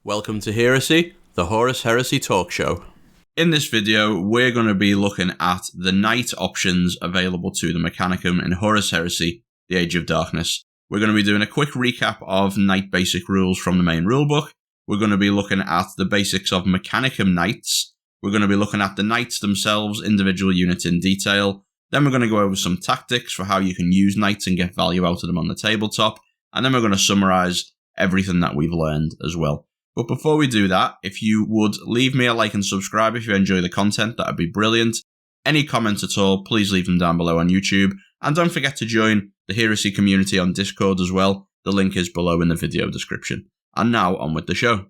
Welcome to Heresy, the Horus Heresy talk show. In this video, we're going to be looking at the Knight options available to the Mechanicum in Horus Heresy, the Age of Darkness. We're going to be doing a quick recap of Knight basic rules from the main rulebook. We're going to be looking at the basics of Mechanicum Knights. We're going to be looking at the Knights themselves, individual units in detail. Then we're going to go over some tactics for how you can use Knights and get value out of them on the tabletop. And then we're going to summarize everything that we've learned as well. But before we do that, if you would leave me a like and subscribe if you enjoy the content, that would be brilliant. Any comments at all, please leave them down below on YouTube. And don't forget to join the Heresy community on Discord as well. The link is below in the video description. And now, on with the show.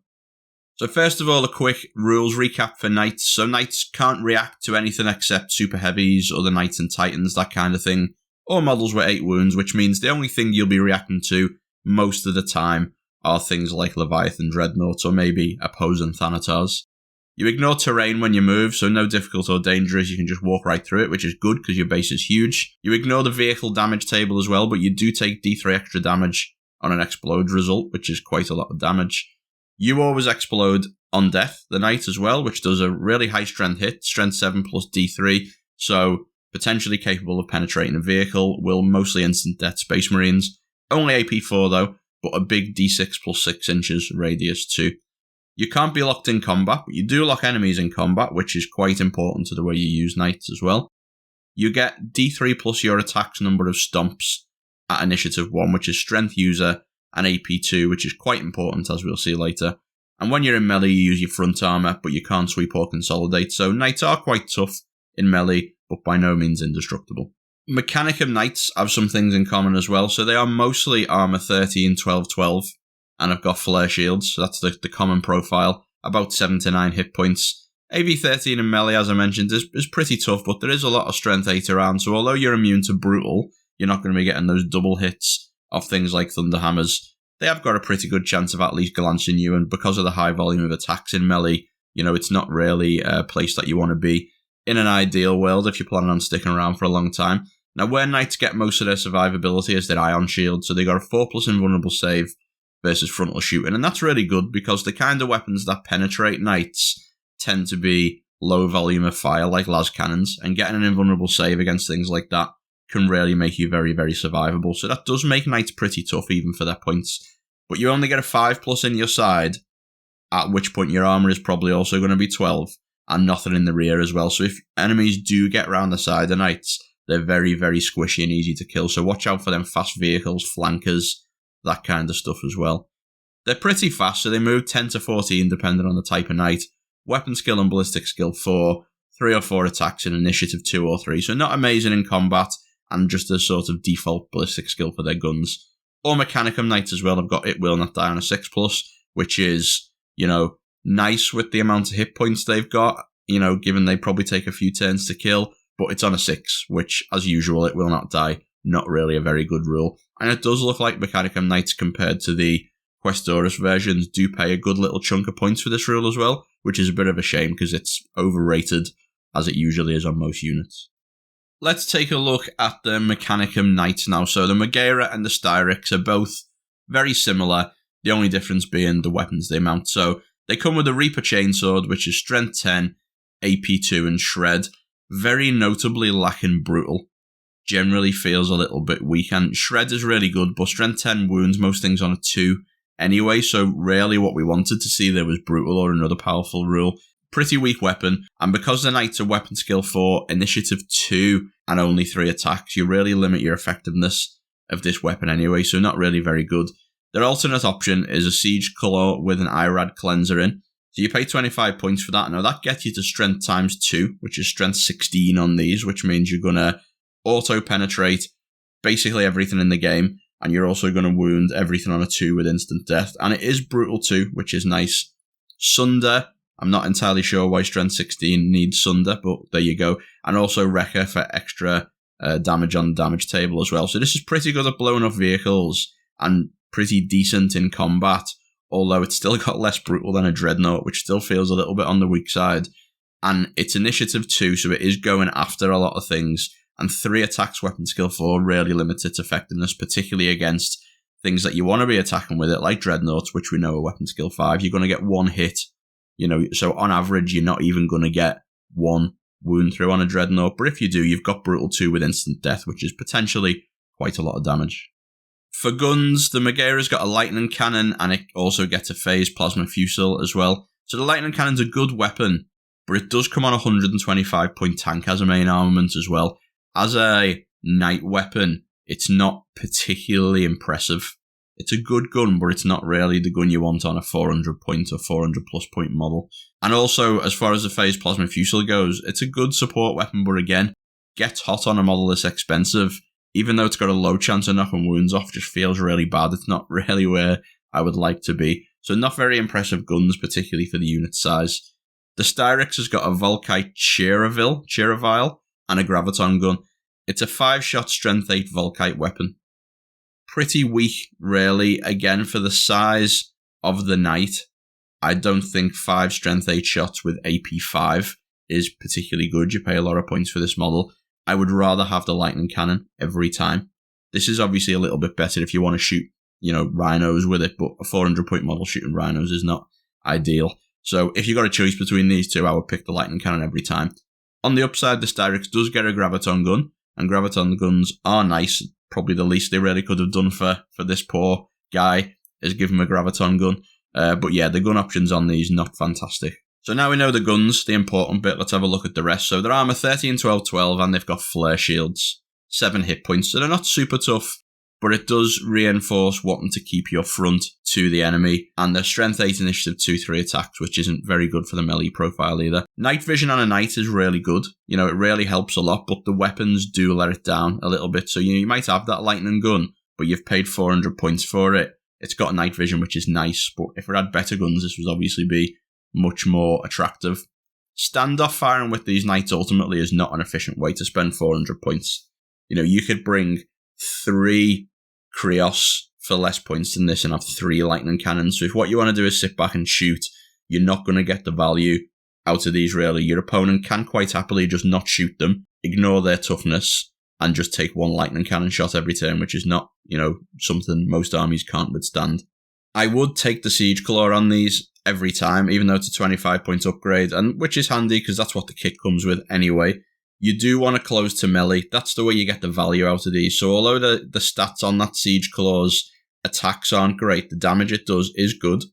So first of all, a quick rules recap for Knights. So Knights can't react to anything except Super Heavies, other Knights and Titans, that kind of thing. Or models with 8 wounds, which means the only thing you'll be reacting to most of the time are things like Leviathan Dreadnoughts or maybe opposing Thanatars. You ignore terrain when you move, so no difficult or dangerous, you can just walk right through it, which is good because your base is huge. You ignore the vehicle damage table as well, but you do take D3 extra damage on an explode result, which is quite a lot of damage. You always explode on death, the Knight as well, which does a really high strength hit, strength 7 plus D3, so potentially capable of penetrating a vehicle, will mostly instant death Space Marines. Only AP 4 though, but a big D6 plus 6 inches radius too. You can't be locked in combat, but you do lock enemies in combat, which is quite important to the way you use Knights as well. You get D3 plus your attack's number of stomps at Initiative 1, which is Strength User, and AP 2, which is quite important as we'll see later. And when you're in melee, you use your front armor, but you can't sweep or consolidate, so Knights are quite tough in melee, but by no means indestructible. Mechanicum Knights have some things in common as well, so they are mostly armor 13, 12, 12, and have got flare shields, so that's the common profile, about 7 to 9 hit points. AV 13 in melee, as I mentioned, is pretty tough, but there is a lot of strength 8 around, so although you're immune to brutal, you're not going to be getting those double hits of things like Thunderhammers. They have got a pretty good chance of at least glancing you, and because of the high volume of attacks in melee, you know, it's not really a place that you want to be in an ideal world if you're planning on sticking around for a long time. Now, where Knights get most of their survivability is their Ion Shield, so they got a 4+ invulnerable save versus frontal shooting, and that's really good because the kind of weapons that penetrate Knights tend to be low volume of fire, like las cannons, and getting an invulnerable save against things like that can really make you very, very survivable. So that does make Knights pretty tough even for their points. But you only get a 5+ in your side, at which point your armor is probably also going to be 12, and nothing in the rear as well. So if enemies do get round the side of Knights, they're very, very squishy and easy to kill, so watch out for them fast vehicles, flankers, that kind of stuff as well. They're pretty fast, so they move 10 to 14 depending on the type of Knight. Weapon skill and ballistic skill 4, 3 or 4 attacks in initiative 2 or 3, so not amazing in combat, and just a sort of default ballistic skill for their guns. Or Mechanicum Knights as well have got It Will Not Die on a 6+, which is, you know, nice with the amount of hit points they've got, you know, given they probably take a few turns to kill, but it's on a 6, which, as usual, It Will Not Die, not really a very good rule. And it does look like Mechanicum Knights compared to the Questoris versions do pay a good little chunk of points for this rule as well, which is a bit of a shame because it's overrated, as it usually is on most units. Let's take a look at the Mechanicum Knights now. So the Magaera and the Styrix are both very similar, the only difference being the weapons they mount. So they come with a Reaper Chainsword, which is Strength 10, AP 2, and Shred. Very notably lacking Brutal. Generally feels a little bit weak, and Shred is really good, but Strength 10 wounds most things on a 2 anyway, so rarely what we wanted to see there was Brutal or another powerful rule. Pretty weak weapon, and because the Knights are weapon skill 4, initiative 2, and only 3 attacks, you really limit your effectiveness of this weapon anyway, so not really very good. Their alternate option is a Siege Claw with an Irad Cleanser in. So you pay 25 points for that. Now that gets you to strength times 2, which is strength 16 on these, which means you're going to auto-penetrate basically everything in the game, and you're also going to wound everything on a 2 with instant death. And it is brutal too, which is nice. Sunder, I'm not entirely sure why strength 16 needs Sunder, but there you go. And also Wrecker for extra damage on the damage table as well. So this is pretty good at blowing up vehicles and pretty decent in combat, although it's still got less brutal than a Dreadnought, which still feels a little bit on the weak side. And it's initiative 2, so it is going after a lot of things. And 3 attacks weapon skill 4 really limits its effectiveness, particularly against things that you want to be attacking with it, like Dreadnoughts, which we know are weapon skill 5, you're going to get one hit. So on average, you're not even going to get one wound through on a Dreadnought. But if you do, you've got Brutal 2 with instant death, which is potentially quite a lot of damage. For guns, the Magaera's got a lightning cannon, and it also gets a phased plasma fusel as well. So the lightning cannon's a good weapon, but it does come on a 125 point tank as a main armament as well. As a knight weapon, it's not particularly impressive. It's a good gun, but it's not really the gun you want on a 400 point or 400 plus point model. And also, as far as the phased plasma fusel goes, it's a good support weapon, but again, gets hot on a model this expensive. Even though it's got a low chance of knocking wounds off, just feels really bad. It's not really where I would like to be. So not very impressive guns, particularly for the unit size. The Styrix has got a Volkite Cheeravile and a Graviton gun. It's a 5-shot strength 8 Volkite weapon. Pretty weak, really. Again, for the size of the knight, I don't think 5 strength 8 shots with AP 5 is particularly good. You pay a lot of points for this model. I would rather have the lightning cannon every time. This is obviously a little bit better if you want to shoot, rhinos with it, but a 400 point model shooting rhinos is not ideal. So if you got a choice between these two, I would pick the lightning cannon every time. On the upside, the Styrix does get a Graviton gun, and Graviton guns are nice. Probably the least they really could have done for this poor guy is give him a Graviton gun. But yeah, the gun options on these, not fantastic. So now we know the guns, the important bit, let's have a look at the rest. So their armor 13, 12, 12, and they've got flare shields. 7 hit points, so they're not super tough, but it does reinforce wanting to keep your front to the enemy. And their strength 8, initiative 2, 3 attacks, which isn't very good for the melee profile either. Night vision on a knight is really good. It really helps a lot, but the weapons do let it down a little bit. So you might have that lightning gun, but you've paid 400 points for it. It's got night vision, which is nice, but if it had better guns, this would obviously be much more attractive. Standoff firing with these knights ultimately is not an efficient way to spend 400 points. You could bring 3 Krios for less points than this and have 3 lightning cannons. So if what you want to do is sit back and shoot, you're not going to get the value out of these really. Your opponent can quite happily just not shoot them, ignore their toughness, and just take 1 lightning cannon shot every turn, which is not, something most armies can't withstand. I would take the Siege Claw on these every time, even though it's a 25 point upgrade, and which is handy because that's what the kit comes with anyway. You do want to close to melee. That's the way you get the value out of these. So although the stats on that Siege Claw's attacks aren't great, the damage it does is good,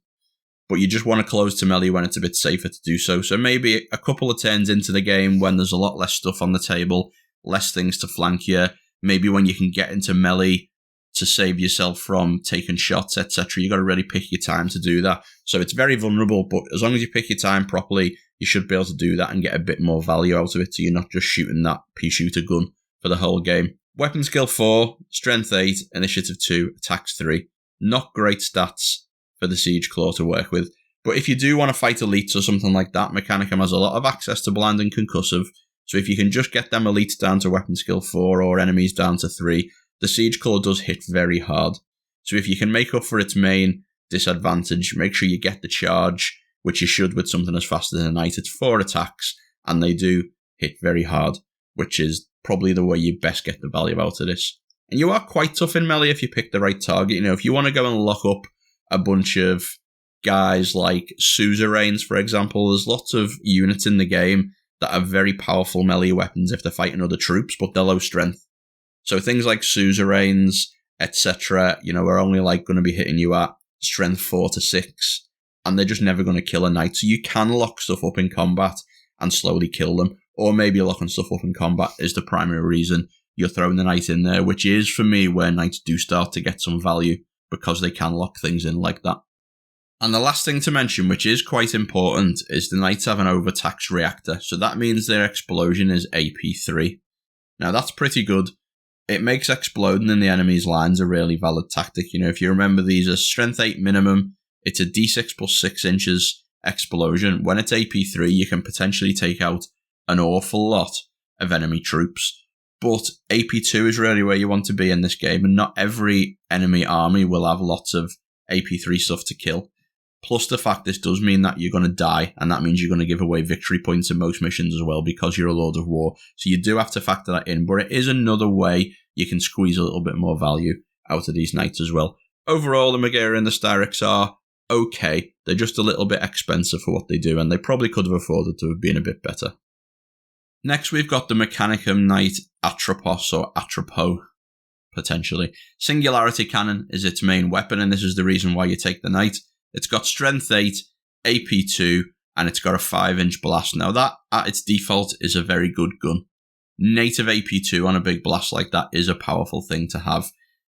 but you just want to close to melee when it's a bit safer to do so. So maybe a couple of turns into the game when there's a lot less stuff on the table, less things to flank you, maybe when you can get into melee to save yourself from taking shots, etc. You got to really pick your time to do that. So it's very vulnerable, but as long as you pick your time properly, you should be able to do that and get a bit more value out of it, so you're not just shooting that pea-shooter gun for the whole game. Weapon skill 4, strength 8, initiative 2, attacks 3. Not great stats for the Siege Claw to work with. But if you do want to fight elites or something like that, Mechanicum has a lot of access to blind and concussive. So if you can just get them elites down to weapon skill 4 or enemies down to 3, the Siege Claw does hit very hard. So if you can make up for its main disadvantage, make sure you get the charge, which you should with something as fast as a knight. It's 4 attacks, and they do hit very hard, which is probably the way you best get the value out of this. And you are quite tough in melee if you pick the right target. If you want to go and lock up a bunch of guys like suzerains, for example, there's lots of units in the game that are very powerful melee weapons if they're fighting other troops, but they're low strength. So things like suzerains, etc., are only going to be hitting you at strength 4 to 6, and they're just never going to kill a knight. So you can lock stuff up in combat and slowly kill them, or maybe locking stuff up in combat is the primary reason you're throwing the knight in there, which is, for me, where knights do start to get some value, because they can lock things in like that. And the last thing to mention, which is quite important, is the knights have an overtaxed reactor, so that means their explosion is AP3. Now that's pretty good. It makes exploding in the enemy's lines a really valid tactic. If you remember, these are strength 8 minimum, it's a d6 plus 6 inches explosion. When it's AP3, you can potentially take out an awful lot of enemy troops. But AP2 is really where you want to be in this game, and not every enemy army will have lots of AP3 stuff to kill. Plus the fact this does mean that you're going to die, and that means you're going to give away victory points in most missions as well, because you're a Lord of War. So you do have to factor that in, but it is another way you can squeeze a little bit more value out of these knights as well. Overall, the Magaera and the Styrix are okay. They're just a little bit expensive for what they do, and they probably could have afforded to have been a bit better. Next, we've got the Mechanicum Knight Atropos, or Atropos, potentially. Singularity Cannon is its main weapon, and this is the reason why you take the Knight. It's got Strength 8, AP 2, and it's got a 5-inch blast. Now that, at its default, is a very good gun. Native AP 2 on a big blast like that is a powerful thing to have.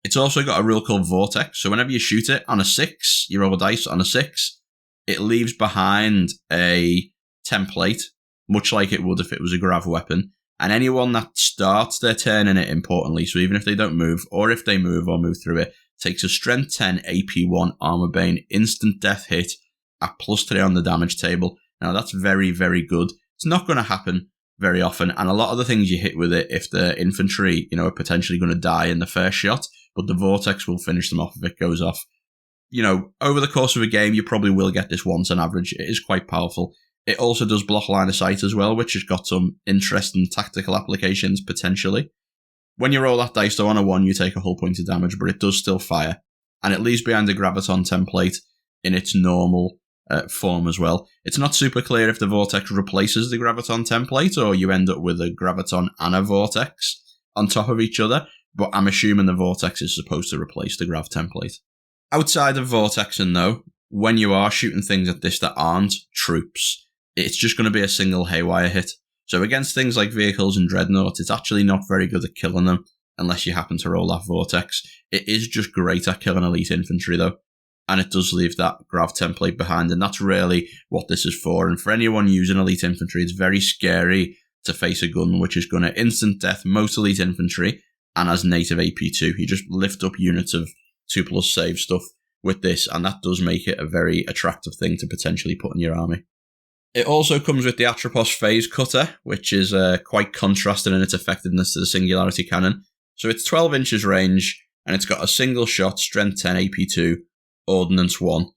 It's also got a rule called Vortex, so whenever you shoot it on a 6, you roll a dice on a 6, it leaves behind a template, much like it would if it was a grav weapon, and anyone that starts their turn in it, importantly, so even if they don't move, or if they move or move through it, takes a Strength 10 AP1 Armor Bane instant death hit at +3 on the damage table. Now that's very, very good. It's not going to happen very often, and a lot of the things you hit with it, if the infantry, are potentially going to die in the first shot, but the Vortex will finish them off if it goes off. Over the course of a game, you probably will get this once on average. It is quite powerful. It also does block line of sight as well, which has got some interesting tactical applications, potentially. When you roll that dice, though, on a 1, you take a whole point of damage, but it does still fire. And it leaves behind a Graviton template in its normal form as well. It's not super clear if the Vortex replaces the Graviton template, or you end up with a Graviton and a Vortex on top of each other, but I'm assuming the Vortex is supposed to replace the Grav template. Outside of Vortexing, though, when you are shooting things at this that aren't troops, it's just going to be a single haywire hit. So against things like vehicles and dreadnoughts, it's actually not very good at killing them unless you happen to roll that Vortex. It is just great at killing elite infantry, though, and it does leave that Grav template behind, and that's really what this is for. And for anyone using elite infantry, it's very scary to face a gun which is going to instant death most elite infantry, and as native AP2, you just lift up units of 2+ save stuff with this, and that does make it a very attractive thing to potentially put in your army. It also comes with the Atropos Phase Cutter, which is quite contrasting in its effectiveness to the Singularity Cannon. So it's 12 inches range, and it's got a single shot, Strength 10 AP2, Ordnance 1.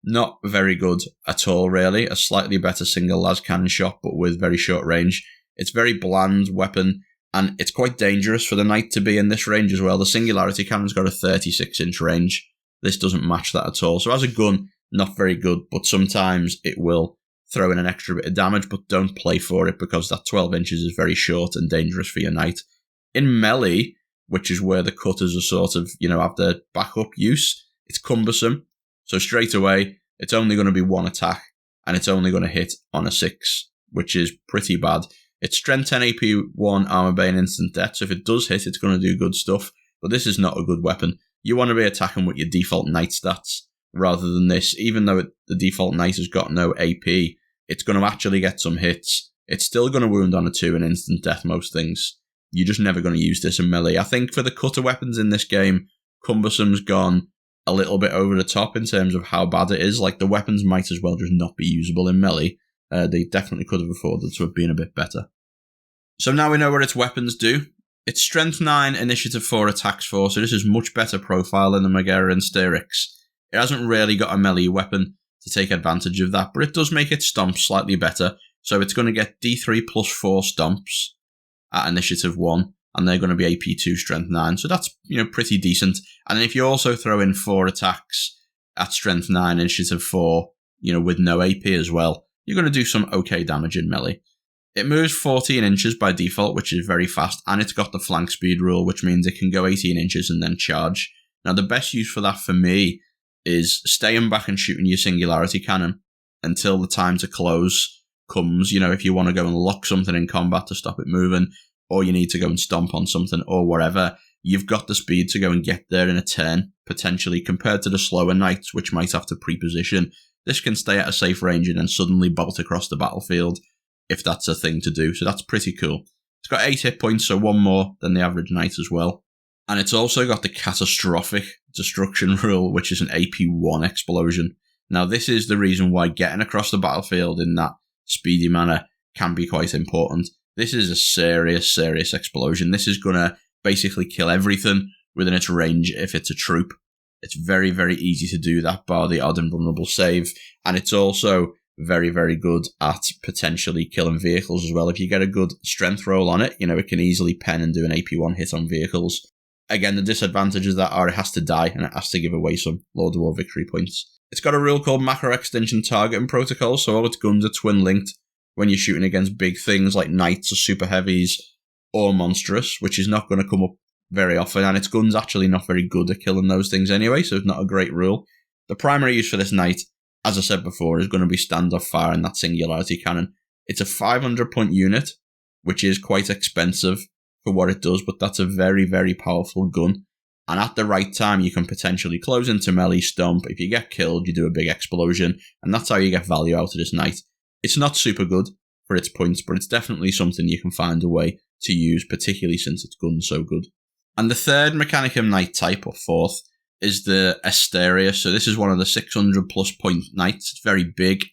Not very good at all, really. A slightly better single las cannon shot, but with very short range. It's very bland weapon, and it's quite dangerous for the Knight to be in this range as well. The Singularity Cannon's got a 36-inch range. This doesn't match that at all. So as a gun, not very good, but sometimes it will throw in an extra bit of damage, but don't play for it because that 12 inches is very short and dangerous for your Knight. In melee, which is where the cutters are sort of, have their backup use, it's cumbersome. So straight away, it's only going to be 1 attack, and it's only going to hit on a 6, which is pretty bad. It's Strength 10 AP1 Armor Bane instant death, so if it does hit, it's going to do good stuff, but this is not a good weapon. You want to be attacking with your default Knight stats, rather than this. Even though the default Knight has got no AP, it's going to actually get some hits. It's still going to wound on a 2 and instant death most things. You're just never going to use this in melee. I think for the cutter weapons in this game, Cumbersome's gone a little bit over the top in terms of how bad it is. Like, the weapons might as well just not be usable in melee. They definitely could have afforded to have been a bit better. So now we know what its weapons do. It's Strength 9, Initiative 4, Attacks 4, so this is much better profile than the Magaera and Styrix. It hasn't really got a melee weapon to take advantage of that, but it does make its stomps slightly better. So it's going to get D3 plus 4 stomps at Initiative 1, and they're going to be AP2 Strength 9, so that's pretty decent. And then if you also throw in 4 attacks at Strength 9, Initiative 4, with no AP as well, you're going to do some okay damage in melee. It moves 14 inches by default, which is very fast, and it's got the flank speed rule, which means it can go 18 inches and then charge. Now, the best use for that for me is staying back and shooting your Singularity Cannon until the time to close comes. If you want to go and lock something in combat to stop it moving, or you need to go and stomp on something, or whatever, you've got the speed to go and get there in a turn, potentially, compared to the slower Knights, which might have to pre-position. This can stay at a safe range and then suddenly bolt across the battlefield, if that's a thing to do, so that's pretty cool. It's got 8 hit points, so 1 more than the average Knight as well. And it's also got the Catastrophic Destruction rule, which is an AP1 explosion. Now, this is the reason why getting across the battlefield in that speedy manner can be quite important. This is a serious, serious explosion. This is going to basically kill everything within its range if it's a troop. It's very, very easy to do that, bar the odd and vulnerable save. And it's also very, very good at potentially killing vehicles as well. If you get a good strength roll on it, it can easily pen and do an AP1 hit on vehicles. Again, the disadvantages of that are it has to die and it has to give away some Lord of War victory points. It's got a rule called macro extension targeting protocol, so all its guns are twin linked when you're shooting against big things like knights or super heavies or monstrous, which is not going to come up very often, and its gun's actually not very good at killing those things anyway, so it's not a great rule. The primary use for this knight, as I said before, is going to be standoff fire and that singularity cannon. It's a 500 point unit, which is quite expensive for what it does, but that's a very, very powerful gun. And at the right time, you can potentially close into melee, stomp. If you get killed, you do a big explosion, and that's how you get value out of this knight. It's not super good for its points, but it's definitely something you can find a way to use, particularly since its gun's so good. And the third Mechanicum Knight type, or fourth, is the Asterius. So this is one of the 600 plus point knights. It's very big.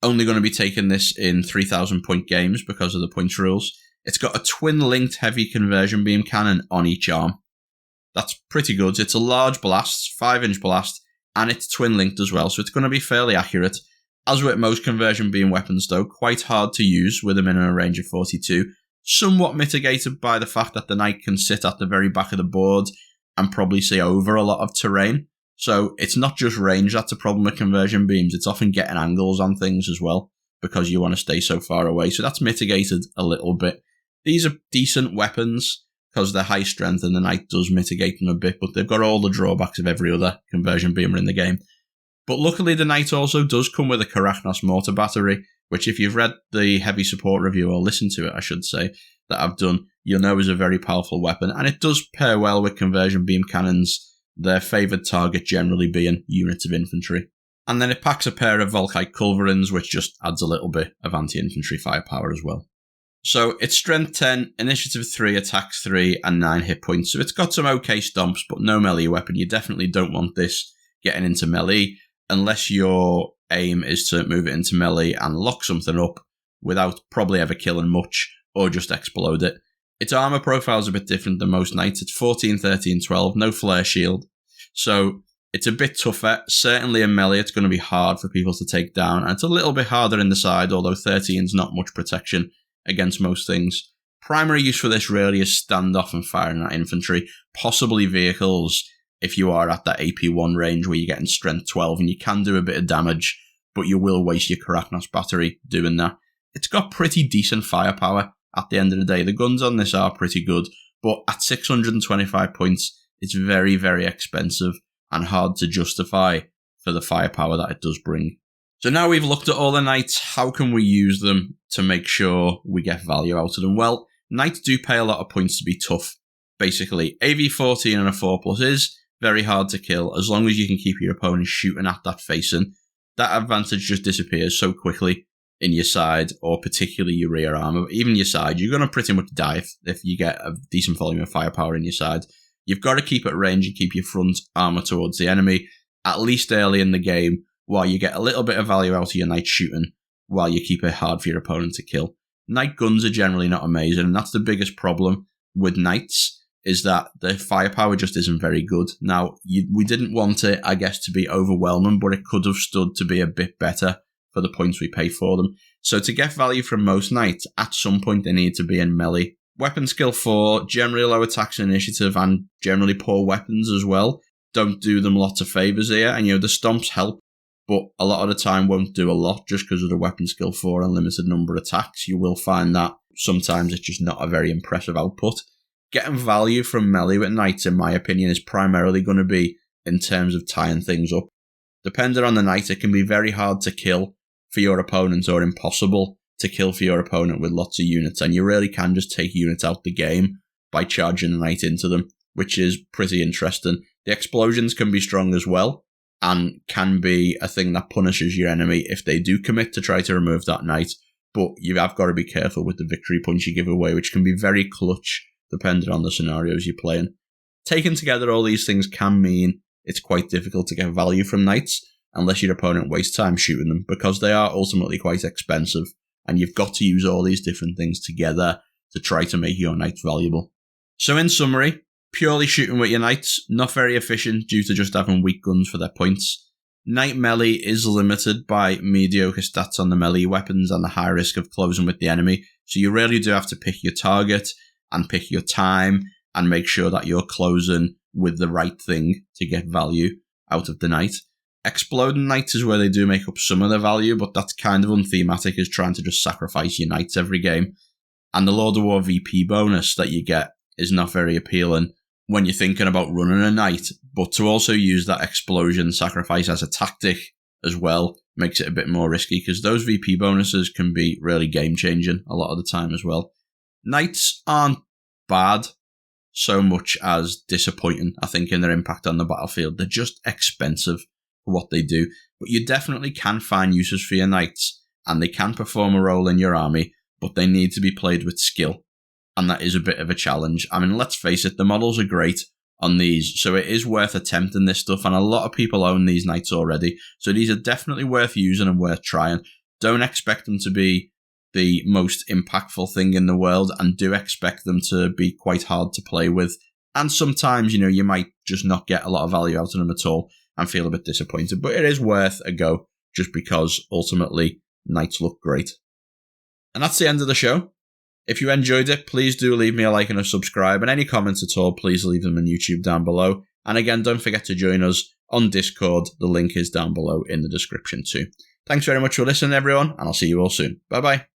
Only going to be taking this in 3,000 point games because of the points rules. It's got a twin-linked heavy conversion beam cannon on each arm. That's pretty good. It's a large blast, 5-inch blast, and it's twin-linked as well, so it's going to be fairly accurate. As with most conversion beam weapons, though, quite hard to use with a minimum range of 42. Somewhat mitigated by the fact that the knight can sit at the very back of the board and probably see over a lot of terrain. So it's not just range that's a problem with conversion beams, it's often getting angles on things as well, because you want to stay so far away. So that's mitigated a little bit. These are decent weapons, because they're high strength and the knight does mitigate them a bit, but they've got all the drawbacks of every other conversion beamer in the game. But luckily the knight also does come with a Karachnos mortar battery, which if you've read the heavy support review, or listened to it I should say, that I've done, you'll know is a very powerful weapon, and it does pair well with conversion beam cannons, their favoured target generally being units of infantry. And then it packs a pair of Volkite culverins, which just adds a little bit of anti-infantry firepower as well. So it's strength 10, initiative 3, attacks 3, and 9 hit points. So it's got some okay stomps, but no melee weapon. You definitely don't want this getting into melee, unless your aim is to move it into melee and lock something up without probably ever killing much, or just explode it. Its armor profile is a bit different than most knights. It's 14, 13, 12, no flare shield. So it's a bit tougher. Certainly in melee, it's going to be hard for people to take down. And it's a little bit harder in the side, although 13 is not much protection against most things. Primary use for this really is standoff and firing at infantry, possibly vehicles if you are at that AP1 range where you're getting strength 12 and you can do a bit of damage, but you will waste your Karachnos battery doing that. It's got pretty decent firepower at the end of the day. The guns on this are pretty good, but at 625 points, it's very, very expensive and hard to justify for the firepower that it does bring. So now we've looked at all the knights, how can we use them to make sure we get value out of them? Well, knights do pay a lot of points to be tough. Basically, AV14 and a 4+ is very hard to kill as long as you can keep your opponent shooting at that facing. That advantage just disappears so quickly in your side, or particularly your rear armor. But even your side, you're going to pretty much die if you get a decent volume of firepower in your side. You've got to keep at range and keep your front armor towards the enemy, at least early in the game, while you get a little bit of value out of your knight shooting, while you keep it hard for your opponent to kill. Knight guns are generally not amazing, and that's the biggest problem with knights, is that the firepower just isn't very good. Now, we didn't want it, I guess, to be overwhelming, but it could have stood to be a bit better for the points we pay for them. So to get value from most knights, at some point they need to be in melee. Weapon skill 4, generally low attacks and initiative, and generally poor weapons as well. Don't do them lots of favours here, and the stomps help, but a lot of the time won't do a lot just because of the weapon skill 4 and limited number of attacks. You will find that sometimes it's just not a very impressive output. Getting value from melee with knights, in my opinion, is primarily going to be in terms of tying things up. Depending on the knight, it can be very hard to kill for your opponent, or impossible to kill for your opponent with lots of units, and you really can just take units out the game by charging the knight into them, which is pretty interesting. The explosions can be strong as well, and can be a thing that punishes your enemy if they do commit to try to remove that knight, but you have got to be careful with the victory points you give away, which can be very clutch depending on the scenarios you're playing. Taken together, all these things can mean it's quite difficult to get value from knights unless your opponent wastes time shooting them, because they are ultimately quite expensive, and you've got to use all these different things together to try to make your knights valuable. So in summary, purely shooting with your knights, not very efficient due to just having weak guns for their points. Knight melee is limited by mediocre stats on the melee weapons and the high risk of closing with the enemy, so you really do have to pick your target and pick your time and make sure that you're closing with the right thing to get value out of the knight. Exploding knights is where they do make up some of the value, but that's kind of unthematic as trying to just sacrifice your knights every game. And the Lord of War VP bonus that you get is not very appealing when you're thinking about running a knight, but to also use that explosion sacrifice as a tactic as well makes it a bit more risky, because those VP bonuses can be really game-changing a lot of the time as well. Knights aren't bad so much as disappointing, I think, in their impact on the battlefield. They're just expensive for what they do, but you definitely can find uses for your knights, and they can perform a role in your army, but they need to be played with skill, and that is a bit of a challenge. I mean, let's face it, the models are great on these, so it is worth attempting this stuff, and a lot of people own these knights already, so these are definitely worth using and worth trying. Don't expect them to be the most impactful thing in the world, and do expect them to be quite hard to play with, and sometimes, you might just not get a lot of value out of them at all and feel a bit disappointed, but it is worth a go, just because ultimately knights look great. And that's the end of the show. If you enjoyed it, please do leave me a like and a subscribe, and any comments at all, please leave them on YouTube down below. And again, don't forget to join us on Discord. The link is down below in the description too. Thanks very much for listening, everyone, and I'll see you all soon. Bye-bye.